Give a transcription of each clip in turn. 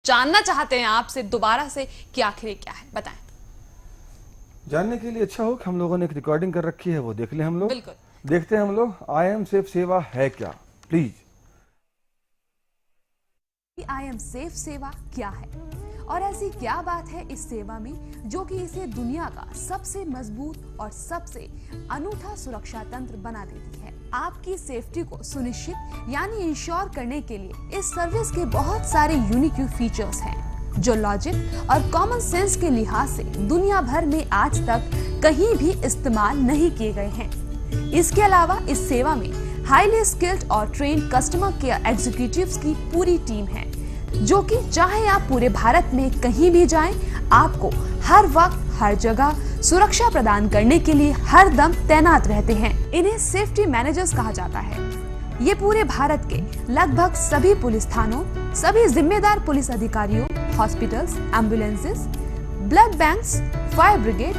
जानना चाहते हैं आपसे दोबारा से कि आखिर क्या है, बताएं। जानने के लिए अच्छा हो कि हम लोगों ने एक रिकॉर्डिंग कर रखी है, वो देख लें हम लोग। बिल्कुल देखते हैं हम लोग आई एम सेफ सेवा है क्या, प्लीज। आई एम सेफ सेवा क्या है और ऐसी क्या बात है इस सेवा में जो कि इसे दुनिया का सबसे मजबूत और सबसे अनूठा सुरक्षा तंत्र बना देती है। आपकी सेफ्टी को सुनिश्चित यानी इंश्योर करने के लिए इस सर्विस के बहुत सारे यूनिक फीचर्स हैं जो लॉजिक और कॉमन सेंस के लिहाज से दुनिया भर में आज तक कहीं भी इस्तेमाल नहीं किए गए हैं। इसके अलावा इस सेवा में हाईली स्किल्ड और ट्रेन्ड कस्टमर केयर एग्जीक्यूटिव्स की पूरी टीम है जो कि चाहे आप पूरे भारत में कहीं भी जाएं, आपको हर वक्त हर जगह सुरक्षा प्रदान करने के लिए हर दम तैनात रहते हैं। इन्हें सेफ्टी मैनेजर्स कहा जाता है। ये पूरे भारत के लगभग सभी पुलिस थानों, सभी जिम्मेदार पुलिस अधिकारियों, hospitals, ambulances, blood banks, fire brigade,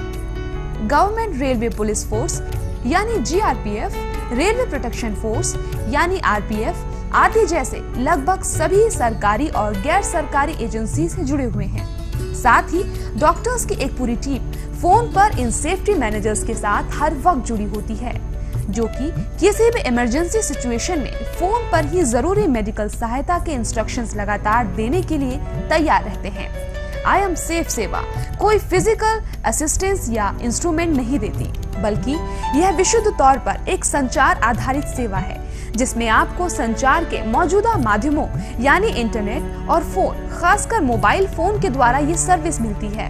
government railway police force यानी जीआरपीएफ, रेलवे प्रोटेक्शन फोर्स यानी आरपीएफ आदि जैसे लगभग सभी सरकारी और गैर सरकारी एजेंसी से जुड़े हुए हैं। साथ ही डॉक्टर्स की एक पूरी टीम फोन पर इन सेफ्टी मैनेजर्स के साथ हर वक्त जुड़ी होती है जो कि किसी भी इमरजेंसी सिचुएशन में फोन पर ही जरूरी मेडिकल सहायता के इंस्ट्रक्शंस लगातार देने के लिए तैयार रहते हैं। आई एम सेफ सेवा कोई फिजिकल असिस्टेंस या इंस्ट्रूमेंट नहीं देती, बल्कि यह विशुद्ध तौर पर एक संचार आधारित सेवा है जिसमें आपको संचार के मौजूदा माध्यमों यानी इंटरनेट और फोन, खासकर मोबाइल फोन के द्वारा ये सर्विस मिलती है।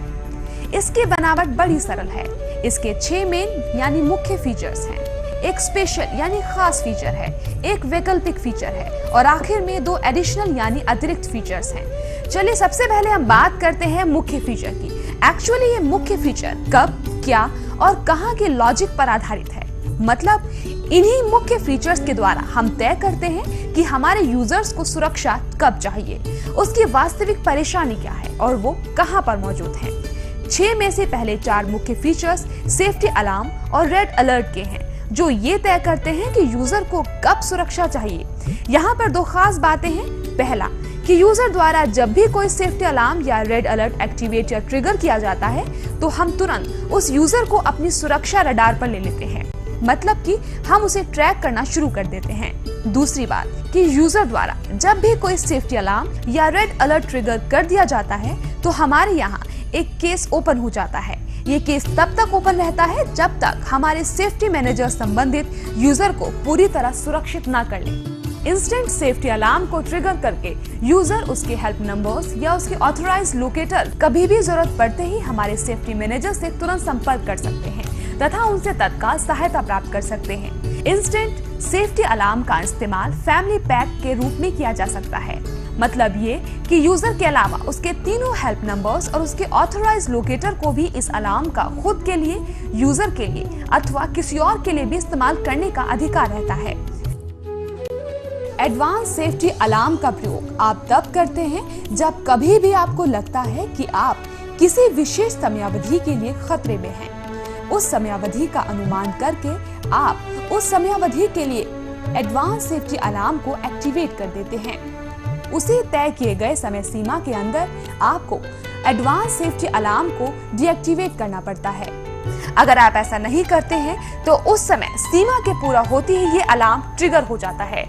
इसकी बनावट बड़ी सरल है। इसके 6 मेन यानी मुख्य फीचर्स हैं, एक स्पेशल यानी खास फीचर है, एक वैकल्पिक फीचर है और आखिर में 2 एडिशनल यानी अतिरिक्त फीचर्स हैं। चलिए सबसे पहले हम बात करते हैं मुख्य फीचर की। एक्चुअली ये मुख्य फीचर कब, क्या और कहां के लॉजिक पर आधारित है। मतलब इन्हीं मुख्य फीचर्स के द्वारा हम तय करते हैं कि हमारे यूजर्स को सुरक्षा कब चाहिए, उसकी वास्तविक परेशानी क्या है और वो कहां पर मौजूद है। 6 में से पहले 4 मुख्य फीचर्स सेफ्टी अलार्म और रेड अलर्ट के हैं जो ये तय करते हैं कि यूजर को कब सुरक्षा चाहिए। यहाँ पर 2 खास बातें हैं। पहला कि यूजर द्वारा जब भी कोई सेफ्टी अलार्म या रेड अलर्ट एक्टिवेट या ट्रिगर किया जाता है तो हम तुरंत उस यूजर को अपनी सुरक्षा रडार पर ले लेते हैं, मतलब कि हम उसे ट्रैक करना शुरू कर देते हैं। दूसरी बात कि यूजर द्वारा जब भी कोई सेफ्टी अलार्म या रेड अलर्ट ट्रिगर कर दिया जाता है तो हमारे यहाँ एक केस ओपन हो जाता है। ये केस तब तक ओपन रहता है जब तक हमारे सेफ्टी मैनेजर संबंधित यूजर को पूरी तरह सुरक्षित ना कर ले। इंस्टेंट सेफ्टी अलार्म को ट्रिगर करके यूजर उसके हेल्प नंबर्स या उसके ऑथराइज्ड लोकेटर कभी भी जरूरत पड़ते ही हमारे सेफ्टी मैनेजर से तुरंत संपर्क कर सकते हैं तथा उनसे तत्काल सहायता प्राप्त कर सकते हैं। इंस्टेंट सेफ्टी अलार्म का इस्तेमाल फैमिली पैक के रूप में किया जा सकता है। मतलब ये कि यूजर के अलावा उसके तीनों हेल्प नंबर्स और उसके ऑथराइज्ड लोकेटर को भी इस अलार्म का खुद के लिए, यूजर के लिए अथवा किसी और के लिए भी इस्तेमाल करने का अधिकार रहता है। एडवांस सेफ्टी अलार्म का प्रयोग आप तब करते हैं जब कभी भी आपको लगता है कि आप किसी विशेष समयावधि के लिए खतरे में हैं। उस समयावधि का अनुमान करके आप उस समयावधि के लिए एडवांस सेफ्टी अलार्म को एक्टिवेट कर देते हैं। उसी तय किए गए समय सीमा के अंदर आपको एडवांस सेफ्टी अलार्म को डीएक्टिवेट करना पड़ता है। अगर आप ऐसा नहीं करते हैं तो उस समय सीमा के पूरा होते ही ये अलार्म ट्रिगर हो जाता है।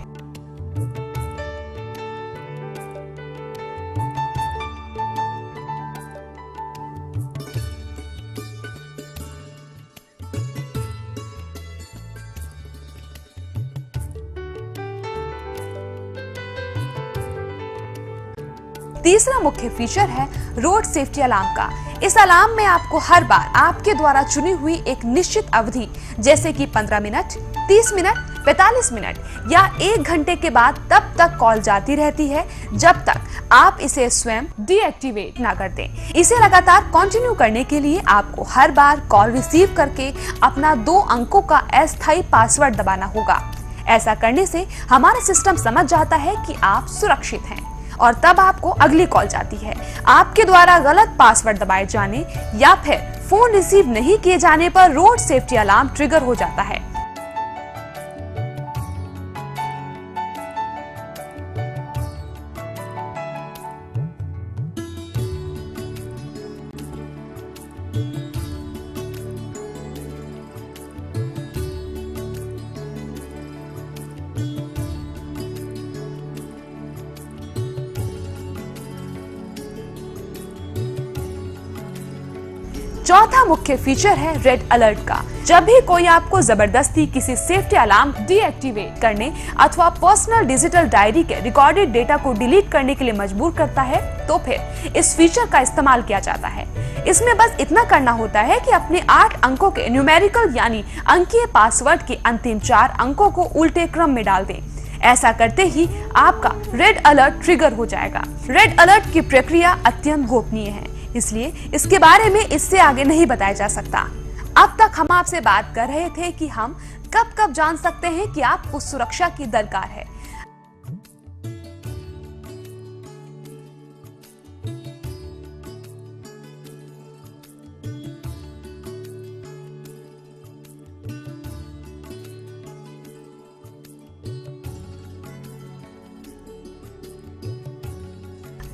तीसरा मुख्य फीचर है रोड सेफ्टी अलार्म का। इस अलार्म में आपको हर बार आपके द्वारा चुनी हुई एक निश्चित अवधि जैसे कि 15 मिनट, 30 मिनट, 45 मिनट या 1 घंटे के बाद तब तक कॉल जाती रहती है जब तक आप इसे स्वयं डीएक्टिवेट ना कर दें। इसे लगातार कंटिन्यू करने के लिए आपको हर बार कॉल रिसीव करके अपना 2 अंकों का अस्थायी पासवर्ड दबाना होगा। ऐसा करने से हमारा सिस्टम समझ जाता है कि आप सुरक्षित हैं और तब आपको अगली कॉल जाती है। आपके द्वारा गलत पासवर्ड दबाए जाने या फिर फोन रिसीव नहीं किए जाने पर रोड सेफ्टी अलार्म ट्रिगर हो जाता है। चौथा मुख्य फीचर है रेड अलर्ट का। जब भी कोई आपको जबरदस्ती किसी सेफ्टी अलार्म डीएक्टिवेट करने अथवा पर्सनल डिजिटल डायरी के रिकॉर्डेड डेटा को डिलीट करने के लिए मजबूर करता है, तो फिर इस फीचर का इस्तेमाल किया जाता है। इसमें बस इतना करना होता है कि अपने 8 अंकों के न्यूमेरिकल यानी अंकीय पासवर्ड के अंतिम 4 अंकों को उल्टे क्रम में डाल दें। ऐसा करते ही आपका रेड अलर्ट ट्रिगर हो जाएगा। रेड अलर्ट की प्रक्रिया अत्यंत गोपनीय है, इसलिए इसके बारे में इससे आगे नहीं बताया जा सकता। अब तक हम आपसे बात कर रहे थे कि हम कब कब जान सकते हैं कि आपको सुरक्षा की दरकार है।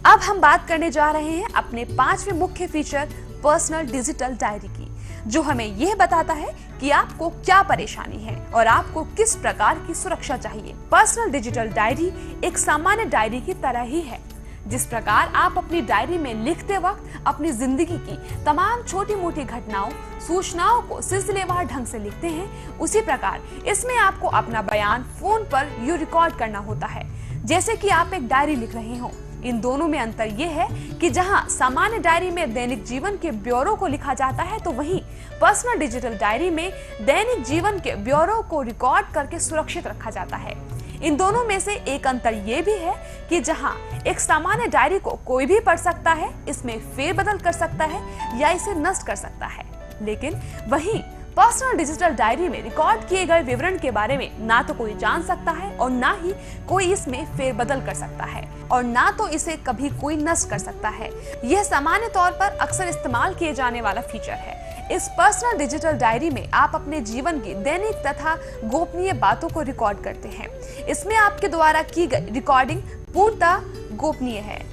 अब हम बात करने जा रहे हैं अपने 5वें मुख्य फीचर पर्सनल डिजिटल डायरी की, जो हमें यह बताता है कि आपको क्या परेशानी है और आपको किस प्रकार की सुरक्षा चाहिए। पर्सनल डिजिटल डायरी एक सामान्य डायरी की तरह ही है। जिस प्रकार आप अपनी डायरी में लिखते वक्त अपनी जिंदगी की तमाम छोटी मोटी घटनाओं, सूचनाओं को सिलसिलेवार ढंग से लिखते हैं, उसी प्रकार इसमें आपको अपना बयान फोन पर यूं रिकॉर्ड करना होता है जैसे कि आप एक डायरी लिख रहे हो। इन दोनों में अंतर यह है कि जहां सामान्य डायरी में दैनिक जीवन के ब्यौरों को लिखा जाता है, तो वहीं पर्सनल डिजिटल डायरी में दैनिक जीवन के ब्यौरों को रिकॉर्ड करके सुरक्षित रखा जाता है। इन दोनों में से एक अंतर यह भी है कि जहां एक सामान्य डायरी को कोई भी पढ़ सकता है, इसमें फेरबदल कर सकता है या इसे नष्ट कर सकता है, लेकिन वहीं पर्सनल डिजिटल डायरी में रिकॉर्ड किए गए विवरण के बारे में ना तो कोई जान सकता है और ना ही कोई इसमें फेरबदल कर सकता है और ना तो इसे कभी कोई नष्ट कर सकता है। यह सामान्य तौर पर अक्सर इस्तेमाल किए जाने वाला फीचर है। इस पर्सनल डिजिटल डायरी में आप अपने जीवन की दैनिक तथा गोपनीय बातों को रिकॉर्ड करते हैं। इसमें आपके द्वारा की गई रिकॉर्डिंग पूर्णतः गोपनीय है।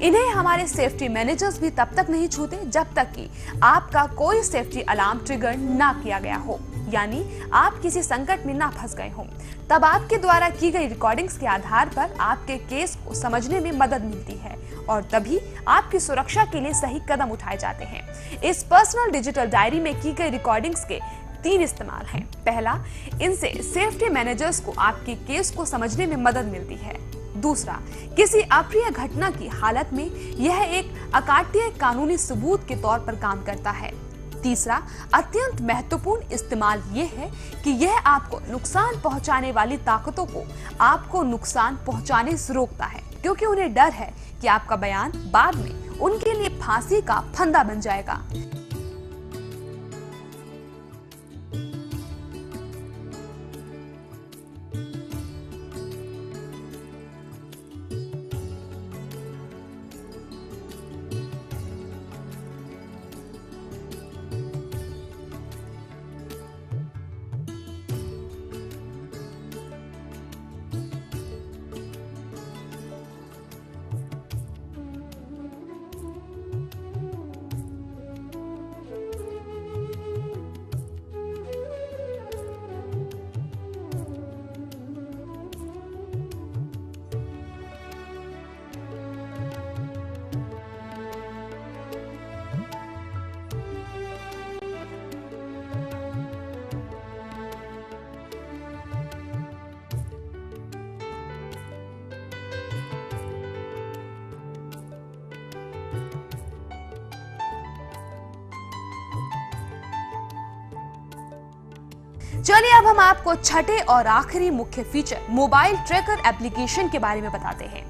इन्हें हमारे सेफ्टी मैनेजर्स भी तब तक नहीं छूते जब तक कि आपका कोई सेफ्टी अलार्म ट्रिगर ना किया गया हो, यानी आप किसी संकट में ना फंस गए हो। तब आपके द्वारा की गई रिकॉर्डिंग्स के आधार पर आपके केस को समझने में मदद मिलती है और तभी आपकी सुरक्षा के लिए सही कदम उठाए जाते हैं। इस पर्सनल डिजिटल डायरी में की गई रिकॉर्डिंग्स के 3 इस्तेमाल हैं। पहला, इनसे सेफ्टी मैनेजर्स को आपके केस को समझने में मदद मिलती है। दूसरा, किसी अप्रिय घटना की हालत में यह एक अकाट्य कानूनी सबूत के तौर पर काम करता है। तीसरा, अत्यंत महत्वपूर्ण इस्तेमाल यह है कि यह आपको नुकसान पहुंचाने वाली ताकतों को आपको नुकसान पहुंचाने से रोकता है, क्योंकि उन्हें डर है कि आपका बयान बाद में उनके लिए फांसी का फंदा बन जाएगा। चलिए अब हम आपको छठे और आखिरी मुख्य फीचर मोबाइल ट्रैकर एप्लीकेशन के बारे में बताते हैं।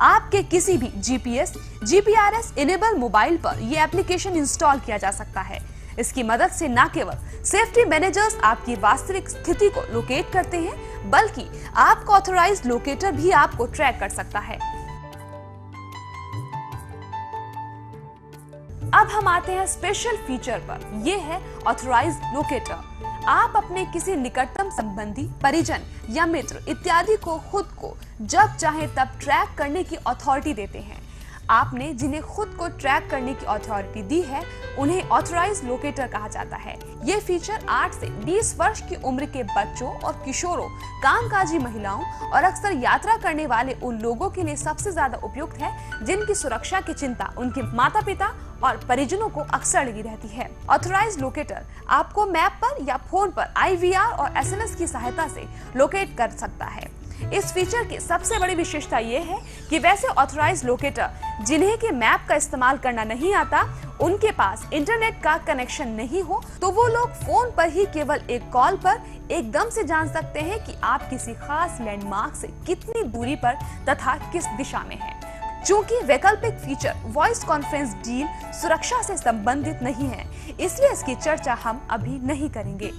आपके किसी भी जीपीएस, जीपीआरएस इनेबल मोबाइल पर यह एप्लीकेशन इंस्टॉल किया जा सकता है। इसकी मदद से न केवल सेफ्टी मैनेजर्स आपकी वास्तविक स्थिति को लोकेट करते हैं, बल्कि आपका ऑथराइज्ड लोकेटर भी आपको ट्रैक कर सकता है। अब हम आते हैं स्पेशल फीचर पर, यह है ऑथराइज्ड लोकेटर। आप अपने किसी निकटतम संबंधी, परिजन या मित्र इत्यादि को खुद को जब चाहे तब ट्रैक करने की अथॉरिटी देते हैं। आपने जिन्हें खुद को ट्रैक करने की अथॉरिटी दी है, उन्हें ऑथराइज्ड लोकेटर कहा जाता है। ये फीचर 8 से 20 वर्ष की उम्र के बच्चों और किशोरों, कामकाजी महिलाओं और अक्सर यात्रा करने वाले उन लोगों के लिए सबसे ज्यादा उपयुक्त है जिनकी सुरक्षा की चिंता उनके माता पिता और परिजनों को अक्सर लगी रहती है। ऑथराइज्ड लोकेटर आपको मैप पर या फोन पर IVR और SMS की सहायता से लोकेट कर सकता है। इस फीचर की सबसे बड़ी विशेषता ये है कि वैसे ऑथराइज्ड लोकेटर जिन्हें के मैप का इस्तेमाल करना नहीं आता, उनके पास इंटरनेट का कनेक्शन नहीं हो, तो वो लोग फोन पर ही केवल एक कॉल पर एकदम से जान सकते हैं कि आप किसी खास लैंडमार्क से कितनी दूरी पर तथा किस दिशा में हैं। चूंकि वैकल्पिक फीचर वॉइस कॉन्फ्रेंस डील सुरक्षा से संबंधित नहीं है, इसलिए इसकी चर्चा हम अभी नहीं करेंगे।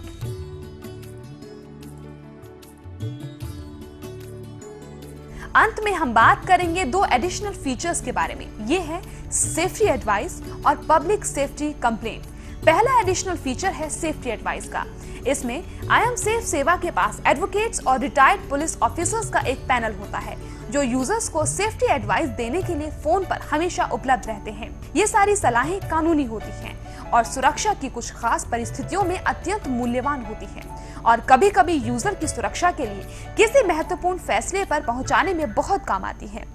अंत में हम बात करेंगे 2 एडिशनल फीचर्स के बारे में। ये है सेफ्टी एडवाइस और पब्लिक सेफ्टी कंप्लेंट। पहला एडिशनल फीचर है सेफ्टी एडवाइस का। इसमें आई एम सेफ सेवा के पास एडवोकेट्स और रिटायर्ड पुलिस ऑफिसर्स का एक पैनल होता है जो यूजर्स को सेफ्टी एडवाइस देने के लिए फोन पर हमेशा उपलब्ध रहते हैं। ये सारी सलाहें कानूनी होती हैं और सुरक्षा की कुछ खास परिस्थितियों में अत्यंत मूल्यवान होती हैं और कभी-कभी यूजर की सुरक्षा के लिए किसी महत्वपूर्ण फैसले पर पहुंचाने में बहुत काम आती हैं।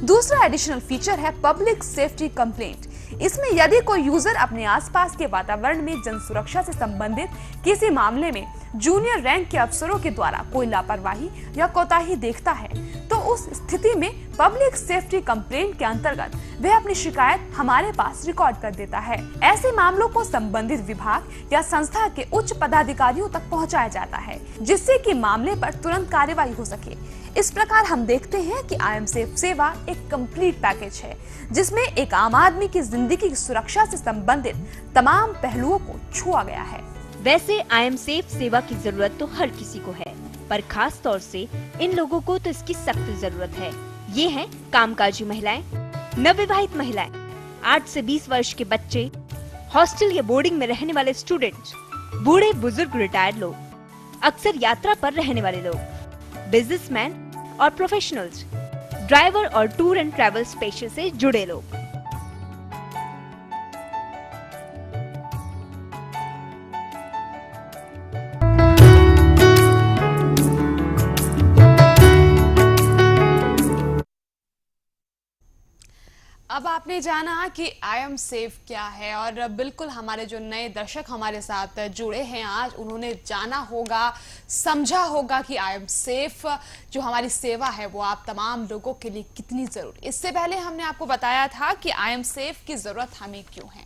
दूसरा एडिशनल फीचर है पब्लिक सेफ्टी कंप्लेंट। इसमें यदि कोई यूजर अपने आसपास के वातावरण में जन सुरक्षा से संबंधित किसी मामले में जूनियर रैंक के अफसरों के द्वारा कोई लापरवाही या कोताही देखता है, तो उस स्थिति में पब्लिक सेफ्टी कंप्लेंट के अंतर्गत वह अपनी शिकायत हमारे पास रिकॉर्ड कर देता है। ऐसे मामलों को संबंधित विभाग या संस्था के उच्च पदाधिकारियों तक पहुंचाया जाता है, जिससे कि मामले पर तुरंत कार्रवाई हो सके। इस प्रकार हम देखते हैं कि आई एम सेफ सेवा एक कंप्लीट पैकेज है, जिसमें एक आम आदमी की जिंदगी की सुरक्षा से संबंधित तमाम पहलुओं को छुआ गया है। वैसे आई एम सेफ सेवा की जरूरत तो हर किसी को है, पर खास तौर से इन लोगों को तो इसकी सख्त जरूरत है। ये हैं कामकाजी महिलाएं, नवविवाहित महिलाएं, 8 से 20 वर्ष के बच्चे, हॉस्टल या बोर्डिंग में रहने वाले स्टूडेंट्स, बूढ़े बुजुर्ग रिटायर्ड लोग, अक्सर यात्रा पर रहने वाले लोग, बिजनेसमैन और प्रोफेशनल्स, ड्राइवर और टूर एंड ट्रैवल पेशे से जुड़े लोग। अब आपने जाना कि आई एम सेफ क्या है और बिल्कुल हमारे जो नए दर्शक हमारे साथ जुड़े हैं आज, उन्होंने जाना होगा, समझा होगा कि आई एम सेफ जो हमारी सेवा है वो आप तमाम लोगों के लिए कितनी जरूरी। इससे पहले हमने आपको बताया था कि आई एम सेफ की जरूरत हमें क्यों है।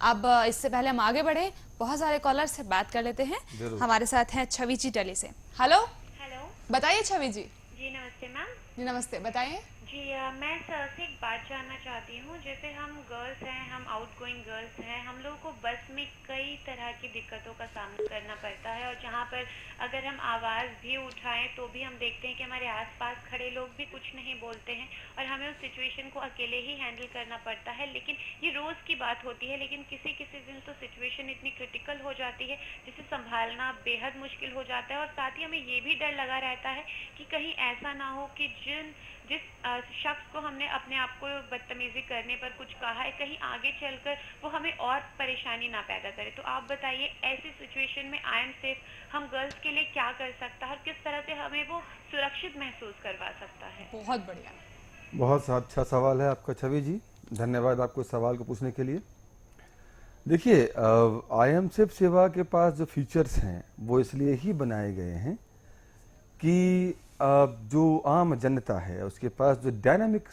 अब इससे पहले हम आगे बढ़े, बहुत सारे कॉलर से बात कर लेते हैं। हमारे साथ हैं छवि जी टली से। हेलो हेलो, बताइए छवि जी। जी नमस्ते मैम। जी नमस्ते, बताइए। जी मैं सर से एक बात जानना चाहती हूँ। जैसे हम गर्ल्स हैं, हम आउटगोइंग गर्ल्स हैं, हम लोगों को बस में कई तरह की दिक्कतों का सामना करना पड़ता है और जहाँ पर अगर हम आवाज़ भी उठाएं तो भी हम देखते हैं कि हमारे आसपास खड़े लोग भी कुछ नहीं बोलते हैं और हमें उस सिचुएशन को अकेले ही हैंडल करना पड़ता है। लेकिन ये रोज़ की बात होती है, लेकिन किसी किसी दिन तो सिचुएशन इतनी क्रिटिकल हो जाती है जिसे संभालना बेहद मुश्किल हो जाता है और साथ ही हमें ये भी डर लगा रहता है कि कहीं ऐसा ना हो कि जिस शख्स को हमने अपने आप को बदतमीजी करने पर कुछ कहा है, कहीं आगे चलकर वो हमें और परेशानी ना पैदा करे। तो आप बताइए, ऐसी सिचुएशन में आई एम सेफ हम गर्ल्स के लिए क्या कर सकता है और किस तरह से हमें वो सुरक्षित महसूस करवा सकता है? बहुत बढ़िया, बहुत अच्छा सवाल है आपका छवि जी, धन्यवाद आपको इस सवाल को पूछने के लिए। देखिए, आई एम सेफ सेवा के पास जो फीचर्स हैं वो इसलिए ही बनाए गए हैं कि जो आम जनता है उसके पास जो डायनामिक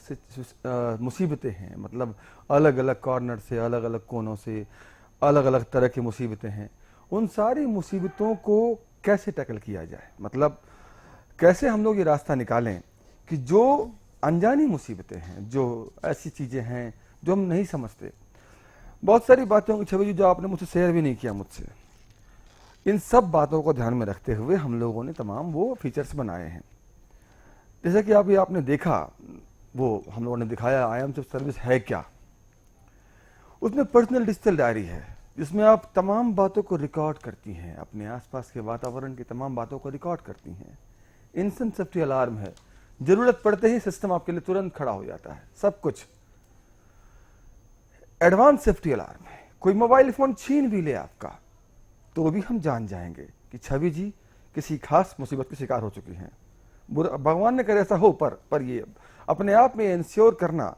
मुसीबतें हैं, मतलब अलग अलग कॉर्नर से, अलग अलग कोनों से अलग अलग तरह की मुसीबतें हैं, उन सारी मुसीबतों को कैसे टैकल किया जाए, मतलब कैसे हम लोग ये रास्ता निकालें कि जो अनजानी मुसीबतें हैं, जो ऐसी चीज़ें हैं जो हम नहीं समझते, बहुत सारी बातों की छवि जो आपने मुझसे शेयर भी नहीं किया मुझसे, इन सब बातों को ध्यान में रखते हुए हम लोगों ने तमाम वो फीचर्स बनाए हैं। जैसे कि अभी आपने देखा, वो हम लोगों ने दिखाया आई एम सेफ सर्विस है क्या। उसमें पर्सनल डिजिटल डायरी है जिसमें आप तमाम बातों को रिकॉर्ड करती हैं, अपने आसपास के वातावरण की तमाम बातों को रिकॉर्ड करती हैं। इंस्टेंट सेफ्टी अलार्म है, जरूरत पड़ते ही सिस्टम आपके लिए तुरंत खड़ा हो जाता है, सब कुछ। एडवांस सेफ्टी अलार्म है, कोई मोबाइल फोन छीन भी ले आपका तो भी हम जान जाएंगे कि छवि जी किसी खास मुसीबत के शिकार हो चुकी हैं। भगवान ने करे ऐसा हो, पर ये अपने आप में इंश्योर करना,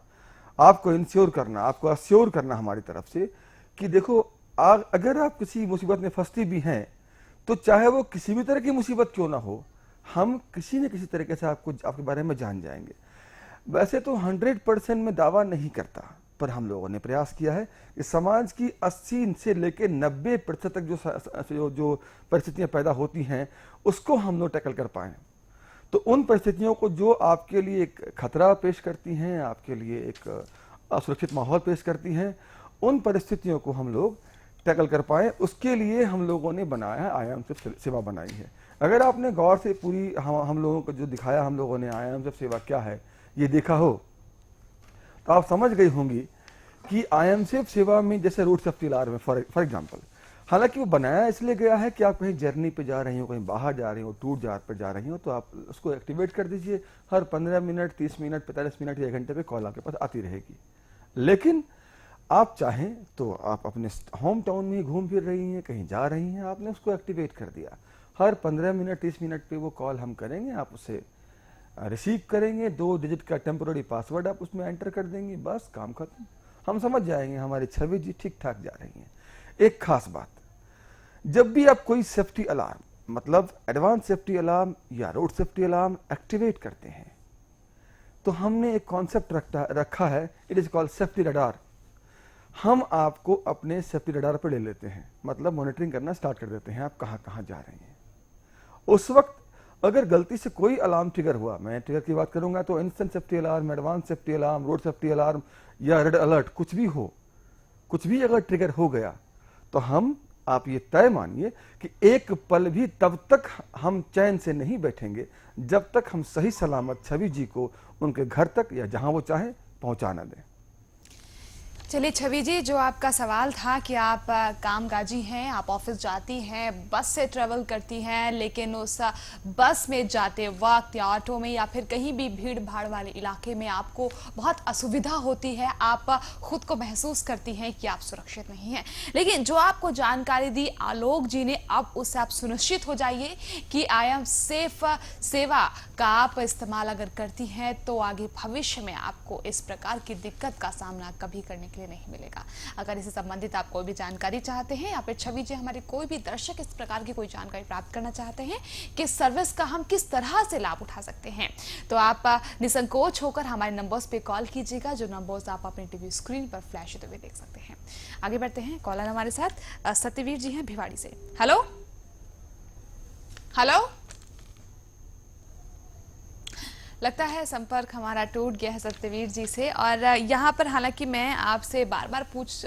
आपको इंश्योर करना, आपको अश्योर करना हमारी तरफ से कि देखो अगर आप किसी मुसीबत में फंसती भी हैं तो चाहे वो किसी भी तरह की मुसीबत क्यों ना हो, हम किसी न किसी तरीके से आपके बारे में जान जाएंगे। वैसे तो 100% में दावा नहीं करता, पर हम लोगों ने प्रयास किया है कि समाज की 80 से लेकर 90% तक जो परिस्थितियां पैदा होती हैं उसको हम लोग टैकल कर पाए। तो उन परिस्थितियों को जो आपके लिए एक खतरा पेश करती हैं, आपके लिए एक असुरक्षित माहौल पेश करती हैं, उन परिस्थितियों को हम लोग टैकल कर पाए, उसके लिए हम लोगों ने बनाया है आईएमसेफ सेवा बनाई है। अगर आपने गौर से पूरी हम लोगों को जो दिखाया, हम लोगों ने आईएमसेफ सेवा क्या है ये देखा हो, तो आप समझ गई होंगी कि आईएमसेफ सेवा में जैसे रोड सेफ्टी अलार्म है फॉर एग्जांपल, हालांकि वो बनाया इसलिए गया है कि आप कहीं जर्नी पे जा रही हो, कहीं बाहर जा रही हो, टूर जार पर जा रही हो, तो आप उसको एक्टिवेट कर दीजिए। हर 15 मिनट, 30 मिनट, 45 मिनट या 1 घंटे पे कॉल आपके पास आती रहेगी। लेकिन आप चाहें तो आप अपने होम टाउन में घूम फिर रही हैं, कहीं जा रही हैं, आपने उसको एक्टिवेट कर दिया। हर 15 मिनट, 30 मिनट पे वो कॉल हम करेंगे, आप उसे रिसीव करेंगे, 2 डिजिट का टेम्पोररी पासवर्ड आप उसमें एंटर कर देंगे, बस काम खत्म। हम समझ जाएंगे हमारी छवि जी ठीक ठाक जा रही हैं। एक खास बात, जब भी आप कोई सेफ्टी अलार्म, मतलब एडवांस सेफ्टी अलार्म या रोड सेफ्टी अलार्म एक्टिवेट करते हैं, तो हमने एक कॉन्सेप्ट रखा है, it is called safety radar. हम आपको अपने सेफ्टी रडार पर ले लेते हैं, मतलब मॉनिटरिंग करना स्टार्ट कर देते हैं आप कहां कहां जा रही हैं। उस वक्त अगर गलती से कोई अलार्म ट्रिगर हुआ, मैं ट्रिगर की बात करूंगा तो instant safety alarm, advance safety alarm, road safety alarm या रेड अलर्ट, कुछ भी हो, कुछ भी अगर ट्रिगर हो गया, तो आप ये तय मानिए कि एक पल भी तब तक हम चैन से नहीं बैठेंगे जब तक हम सही सलामत छवि जी को उनके घर तक या जहां वो चाहे पहुंचा न दें। चलिए छवि जी, जो आपका सवाल था कि आप कामकाजी हैं, आप ऑफिस जाती हैं, बस से ट्रेवल करती हैं, लेकिन उस बस में जाते वक्त या ऑटो में या फिर कहीं भी भीड़ भाड़ वाले इलाके में आपको बहुत असुविधा होती है, आप खुद को महसूस करती हैं कि आप सुरक्षित नहीं हैं। लेकिन जो आपको जानकारी दी आलोक जी ने, अब उससे आप सुनिश्चित हो जाइए कि आईएमसेफ सेवा का आप इस्तेमाल अगर करती हैं तो आगे भविष्य में आपको इस प्रकार की दिक्कत का सामना कभी करने के लिए नहीं मिलेगा। अगर इससे संबंधित आप कोई भी जानकारी चाहते हैं या फिर छवि जी हमारे कोई भी दर्शक इस प्रकार की कोई जानकारी प्राप्त करना चाहते हैं कि सर्विस का हम किस तरह से लाभ उठा सकते हैं, तो आप निसंकोच होकर हमारे नंबर्स पे कॉल कीजिएगा, जो नंबर्स आप अपने टीवी स्क्रीन पर फ्लैश होते हुए देख सकते हैं। आगे बढ़ते हैं, कॉलर हमारे साथ सत्यवीर जी हैं भिवाड़ी से। हेलो हेलो, लगता है संपर्क हमारा टूट गया है सत्यवीर जी से। और यहाँ पर हालांकि मैं आपसे बार बार पूछ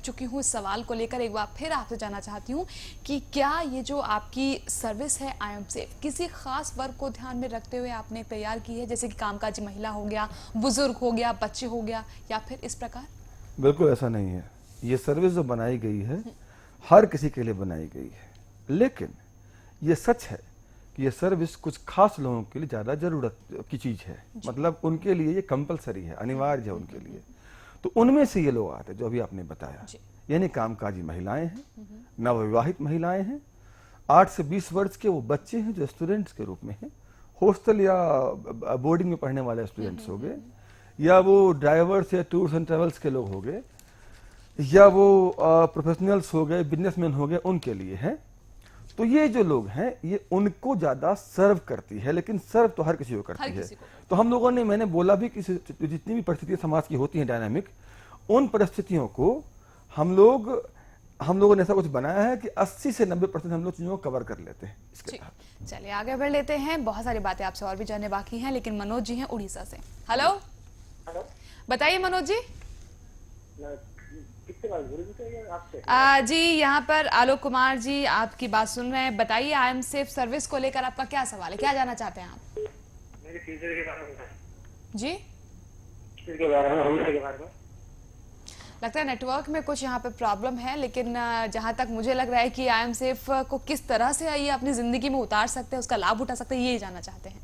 चुकी हूँ इस सवाल को लेकर, एक बार फिर आपसे जानना चाहती हूँ कि क्या ये जो आपकी सर्विस है आईएमसेफ किसी खास वर्ग को ध्यान में रखते हुए आपने तैयार की है, जैसे कि कामकाजी महिला हो गया, बुजुर्ग हो गया, बच्चे हो गया, या फिर इस प्रकार? बिल्कुल ऐसा नहीं है। ये सर्विस जो बनाई गई है हर किसी के लिए बनाई गई है, लेकिन ये सच है कि ये सर्विस कुछ खास लोगों के लिए ज्यादा जरूरत की चीज है, मतलब उनके लिए ये कंपलसरी है, अनिवार्य है उनके लिए। तो उनमें से ये लोग आते हैं जो अभी आपने बताया, यानी कामकाजी महिलाएं हैं, नवविवाहित महिलाएं हैं, 8 से 20 वर्ष के वो बच्चे हैं जो स्टूडेंट्स के रूप में हैं, हॉस्टल या बोर्डिंग में पढ़ने वाले स्टूडेंट्स हो गए, या वो ड्राइवर्स या टूर्स एंड ट्रेवल्स के लोग हो गए, या वो प्रोफेशनल्स हो गए, बिजनेसमैन हो गए, उनके लिए है। तो ये जो लोग हैं ये उनको ज्यादा सर्व करती है, लेकिन सर्व तो हर किसी को करती है। तो हम लोगों ने, मैंने बोला भी कि जितनी भी परिस्थितियां समाज की होती हैं डायनामिक, उन परिस्थितियों को हम लोगों ने ऐसा कुछ बनाया है कि 80 से 90% हम लोग चीजों को कवर कर लेते हैं इसके तहत। चलिए आगे बढ़ लेते हैं, बहुत सारी बातें आपसे और भी जानने बाकी हैं, लेकिन मनोज जी हैं उड़ीसा से। हेलो, बताइए मनोज जी। जी यहाँ पर आलोक कुमार जी आपकी बात सुन रहे हैं, बताइए आईएमसेफ सर्विस को लेकर आपका क्या सवाल है, क्या जानना चाहते हैं आप? मेरे फ्यूचर के बारे में जी, के बारे में, भविष्य के बारे में। लगता है नेटवर्क में कुछ यहाँ पे प्रॉब्लम है, लेकिन जहाँ तक मुझे लग रहा है कि आईएमसेफ को किस तरह से ये अपनी जिंदगी में उतार सकते हैं, उसका लाभ उठा सकते हैं, ये जानना चाहते हैं।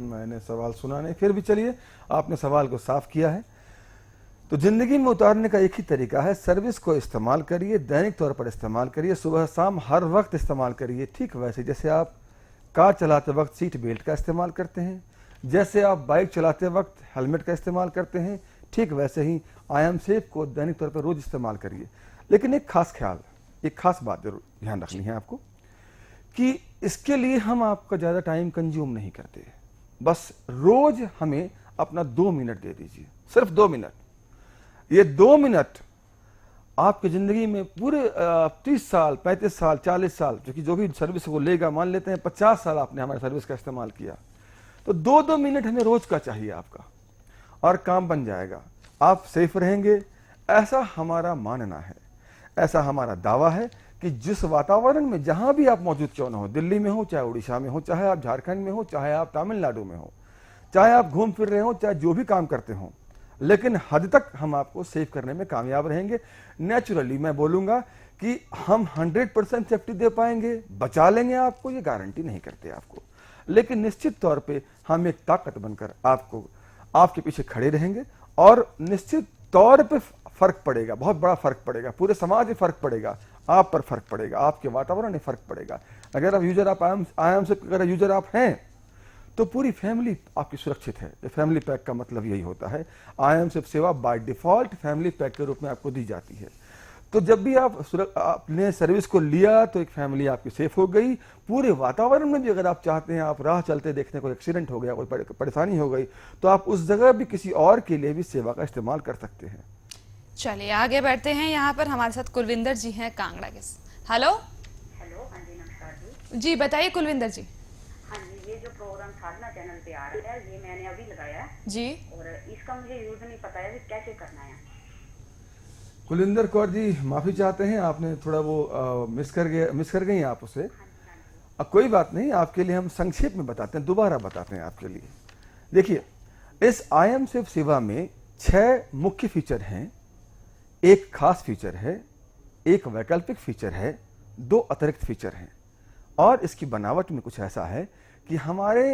मैंने सवाल सुना नहीं, फिर भी चलिए, आपने सवाल को साफ किया है। तो जिंदगी में उतारने का एक ही तरीका है, सर्विस को इस्तेमाल करिए, दैनिक तौर पर इस्तेमाल करिए, सुबह शाम हर वक्त इस्तेमाल करिए। ठीक वैसे जैसे आप कार चलाते वक्त सीट बेल्ट का इस्तेमाल करते हैं, जैसे आप बाइक चलाते वक्त हेलमेट का इस्तेमाल करते हैं, ठीक वैसे ही आई एम सेफ को दैनिक तौर पर रोज इस्तेमाल करिए। लेकिन एक खास ख्याल, एक खास बात जरूर ध्यान रखनी है आपको कि इसके लिए हम आपका ज़्यादा टाइम कंज्यूम नहीं करते। बस रोज हमें अपना 2 मिनट दे दीजिए, सिर्फ 2 मिनट। ये 2 मिनट आपकी ज़िंदगी में पूरे 30 साल, 35 साल, 40 साल, जो भी सर्विस को लेगा, मान लेते हैं 50 साल आपने हमारे सर्विस का इस्तेमाल किया, तो 2-2 मिनट हमें रोज का चाहिए आपका, और काम बन जाएगा। आप सेफ रहेंगे, ऐसा हमारा मानना है, ऐसा हमारा दावा है कि जिस वातावरण में जहां भी आप मौजूद क्यों ना हो, दिल्ली में हो, चाहे उड़ीसा में हो, चाहे आप झारखंड में हो, चाहे आप तमिलनाडु में हो, चाहे आप घूम फिर रहे हो, चाहे जो भी काम करते हो, लेकिन हद तक हम आपको सेव करने में कामयाब रहेंगे। नेचुरली मैं बोलूंगा कि हम 100% सेफ्टी दे पाएंगे, बचा लेंगे आपको, ये गारंटी नहीं करते आपको, लेकिन निश्चित तौर पे हम एक ताकत बनकर आपके पीछे खड़े रहेंगे, और निश्चित तौर पे फर्क पड़ेगा, बहुत बड़ा फर्क पड़ेगा, पूरे समाज में फर्क पड़ेगा, आप पर फर्क पड़ेगा, आपके वातावरण में फर्क पड़ेगा। अगर आप यूजर, आप आई एम से अगर यूजर आप हैं, तो पूरी फैमिली आपकी सुरक्षित है। फैमिली पैक का मतलब यही होता है। आई एम सिर्फ सेवा बाय डिफॉल्ट फैमिली पैक के रूप में आपको दी जाती है। तो जब भी आपने सर्विस को लिया तो एक फैमिली आपकी सेफ हो गई। पूरे वातावरण में भी अगर आप चाहते हैं, आप राह चलते देखने कोई एक्सीडेंट हो गया, कोई परेशानी हो गई, तो आप उस जगह भी किसी और के लिए भी सेवा का इस्तेमाल कर सकते हैं। चलिए आगे बढ़ते हैं। यहाँ पर हमारे साथ कुलविंदर जी हैं कांगड़ा के। हेलो। हेलो, हाँ जी, नमस्कार जी। जी बताइए कुलविंदर जी। हाँ जी, ये जो प्रोग्राम साधना चैनल पे आ रहा है, ये मैंने अभी लगाया है जी। और इसका मुझे यूज नहीं पता है कि कैसे करना है। कुलविंदर कौर जी, माफी चाहते हैं, आपने थोड़ा वो मिस कर गई आप उसे। अब कोई बात नहीं, आपके लिए हम संक्षेप में बताते हैं, दोबारा बताते हैं आपके लिए। देखिए, इस आई एम सेफ सेवा में 6 मुख्य फीचर हैं, एक खास फीचर है, एक वैकल्पिक फीचर है, 2 अतिरिक्त फीचर हैं, और इसकी बनावट में कुछ ऐसा है कि हमारे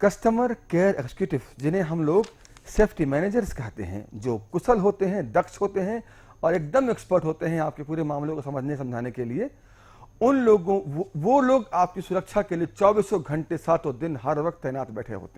कस्टमर केयर एग्जीक्यूटिव, जिन्हें हम लोग सेफ्टी मैनेजर्स कहते हैं, जो कुशल होते हैं, दक्ष होते हैं और एकदम एक्सपर्ट होते हैं आपके पूरे मामलों को समझाने के लिए, उन लोगों वो लोग आपकी सुरक्षा के लिए 24 घंटे 7 दिन हर वक्त तैनात बैठे होते हैं।